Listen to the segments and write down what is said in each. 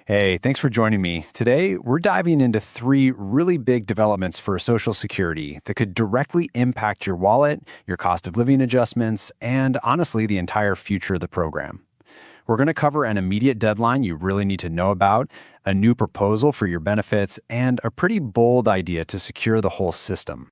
Hey, thanks for joining me. Today, we're diving into three really big developments for Social Security that could directly impact your wallet, your cost of living adjustments, and honestly, the entire future of the program. We're going to cover an immediate deadline you really need to know about, a new proposal for your benefits, and a pretty bold idea to secure the whole system.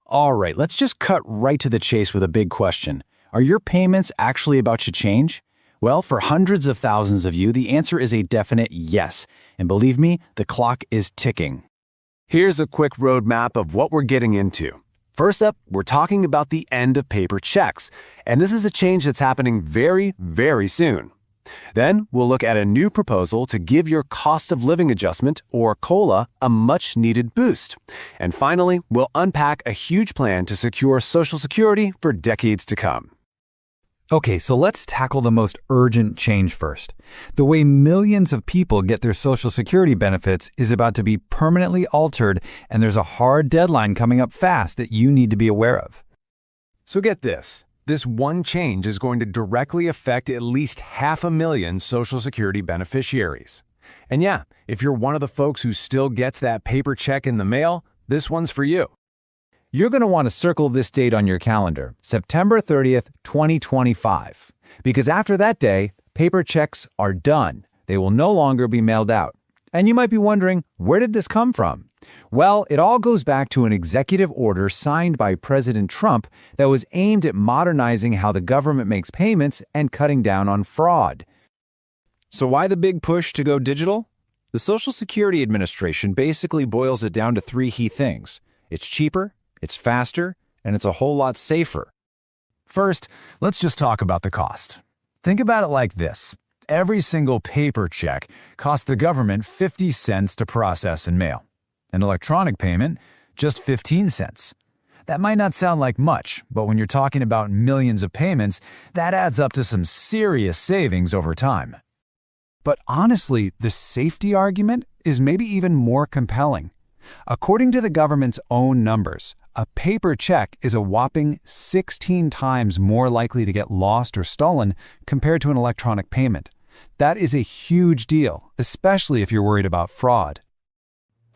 All right, let's just cut right to the chase with a big question. Are your payments actually about to change? Well, for hundreds of thousands of you, the answer is a definite yes. And believe me, the clock is ticking. Here's a quick roadmap of what we're getting into. First up, we're talking about the end of paper checks, and this is a change that's happening very, very soon. Then we'll look at a new proposal to give your cost of living adjustment, or COLA, a much-needed boost. And finally, we'll unpack a huge plan to secure Social Security for decades to come. Okay, so let's tackle the most urgent change first. The way millions of people get their Social Security benefits is about to be permanently altered, and there's a hard deadline coming up fast that you need to be aware of. So get this. This one change is going to directly affect at least 500,000 Social Security beneficiaries. And yeah, if you're one of the folks who still gets that paper check in the mail, this one's for you. You're going to want to circle this date on your calendar, September 30th, 2025, because after that day, paper checks are done. They will no longer be mailed out. And you might be wondering, where did this come from? Well, it all goes back to an executive order signed by President Trump that was aimed at modernizing how the government makes payments and cutting down on fraud. So why the big push to go digital? The Social Security Administration basically boils it down to three key things. It's cheaper, it's faster, and it's a whole lot safer. First, let's just talk about the cost. Think about it like this. Every single paper check costs the government 50 cents to process and mail. An electronic payment, just 15 cents. That might not sound like much, but when you're talking about millions of payments, that adds up to some serious savings over time. But honestly, the safety argument is maybe even more compelling. According to the government's own numbers, a paper check is a whopping 16 times more likely to get lost or stolen compared to an electronic payment. That is a huge deal, especially if you're worried about fraud.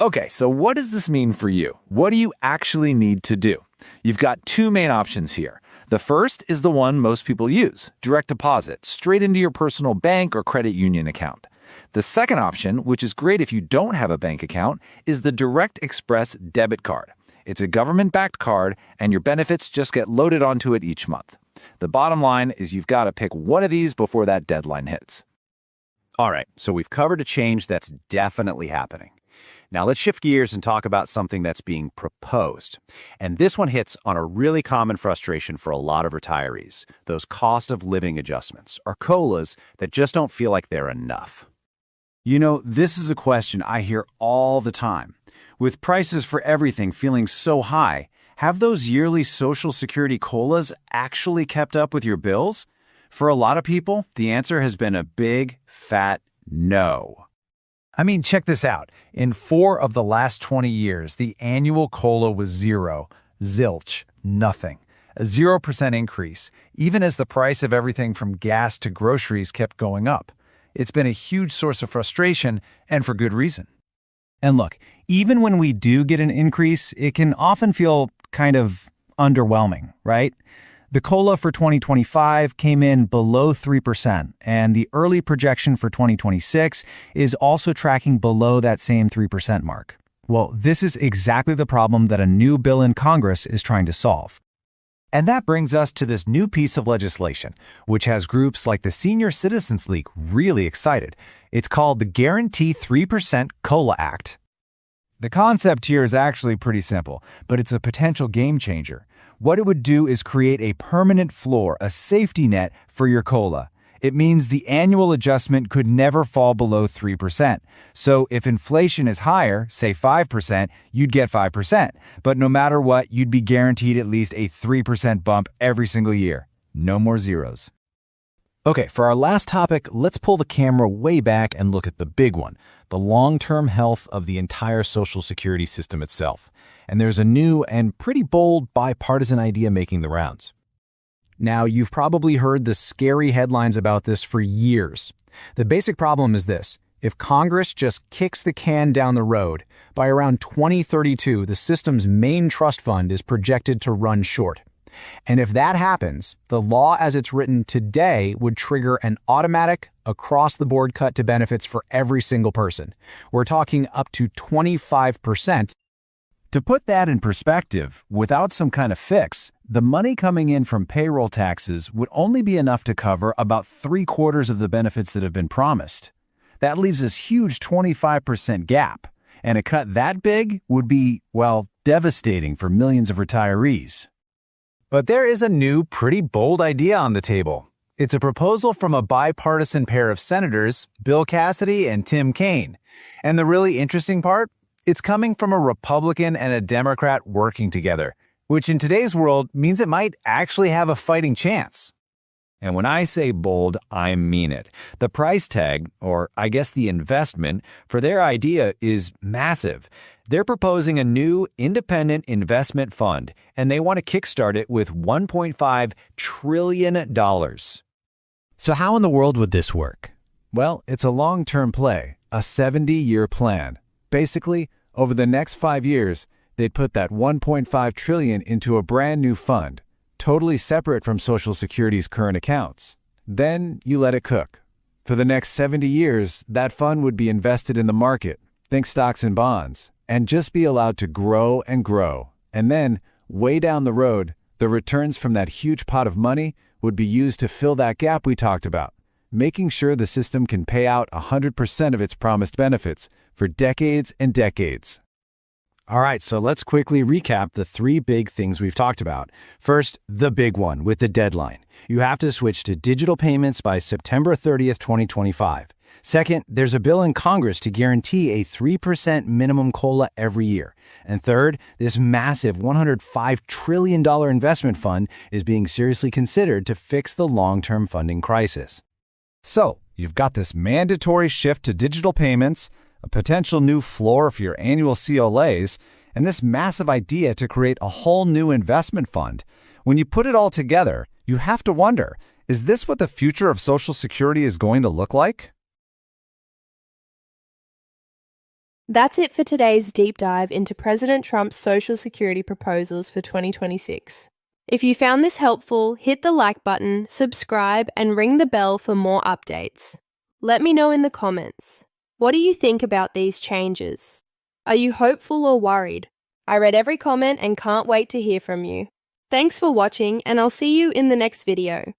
Okay, so what does this mean for you? What do you actually need to do? You've got two main options here. The first is the one most people use, direct deposit, straight into your personal bank or credit union account. The second option, which is great if you don't have a bank account, is the Direct Express debit card. It's a government-backed card, and your benefits just get loaded onto it each month. The bottom line is you've got to pick one of these before that deadline hits. All right, so we've covered a change that's definitely happening. Now let's shift gears and talk about something that's being proposed. And this one hits on a really common frustration for a lot of retirees, those cost of living adjustments, or COLAs, that just don't feel like they're enough. You know, this is a question I hear all the time. With prices for everything feeling so high, have those yearly Social Security COLAs actually kept up with your bills? For a lot of people, the answer has been a big, fat no. I mean, check this out. In 4 of the last 20 years, the annual COLA was zero, zilch, nothing. A 0% increase, even as the price of everything from gas to groceries kept going up. It's been a huge source of frustration, and for good reason. And look, even when we do get an increase, it can often feel kind of underwhelming, right? The COLA for 2025 came in below 3%, and the early projection for 2026 is also tracking below that same 3% mark. Well, this is exactly the problem that a new bill in Congress is trying to solve. And that brings us to this new piece of legislation, which has groups like the Senior Citizens League really excited. It's called the Guarantee 3% COLA Act. The concept here is actually pretty simple, but it's a potential game changer. What it would do is create a permanent floor, a safety net for your COLA. It means the annual adjustment could never fall below 3%. So if inflation is higher, say 5%, you'd get 5%. But no matter what, you'd be guaranteed at least a 3% bump every single year. No more zeros. Okay, for our last topic, let's pull the camera way back and look at the big one, the long-term health of the entire Social Security system itself. And there's a new and pretty bold bipartisan idea making the rounds. Now, you've probably heard the scary headlines about this for years. The basic problem is this. If Congress just kicks the can down the road, by around 2032, the system's main trust fund is projected to run short. And if that happens, the law as it's written today would trigger an automatic, across-the-board cut to benefits for every single person. We're talking up to 25%. To put that in perspective, without some kind of fix, the money coming in from payroll taxes would only be enough to cover about 3/4 of the benefits that have been promised. That leaves this huge 25% gap, and a cut that big would be, well, devastating for millions of retirees. But there is a new, pretty bold idea on the table. It's a proposal from a bipartisan pair of senators, Bill Cassidy and Tim Kaine. And the really interesting part? It's coming from a Republican and a Democrat working together, which in today's world means it might actually have a fighting chance. And when I say bold, I mean it. The price tag, or I guess the investment, for their idea is massive. They're proposing a new independent investment fund, and they want to kickstart it with $1.5 trillion. So how in the world would this work? Well, it's a long-term play, a 70-year plan. Basically, over the next 5 years, they'd put that $1.5 trillion into a brand new fund, totally separate from Social Security's current accounts. Then you let it cook. For the next 70 years, that fund would be invested in the market, think stocks and bonds, and just be allowed to grow and grow. And then, way down the road, the returns from that huge pot of money would be used to fill that gap we talked about, making sure the system can pay out 100% of its promised benefits for decades and decades. All right, so let's quickly recap the 3 big things we've talked about. First, the big one with the deadline. You have to switch to digital payments by September 30th, 2025. Second, there's a bill in Congress to guarantee a 3% minimum COLA every year. And third, this massive $105 trillion investment fund is being seriously considered to fix the long-term funding crisis. So, you've got this mandatory shift to digital payments, a potential new floor for your annual COLAs, and this massive idea to create a whole new investment fund. When you put it all together, you have to wonder, is this what the future of Social Security is going to look like? That's it for today's deep dive into President Trump's Social Security proposals for 2026. If you found this helpful, hit the like button, subscribe, and ring the bell for more updates. Let me know in the comments. What do you think about these changes? Are you hopeful or worried? I read every comment and can't wait to hear from you. Thanks for watching, and I'll see you in the next video.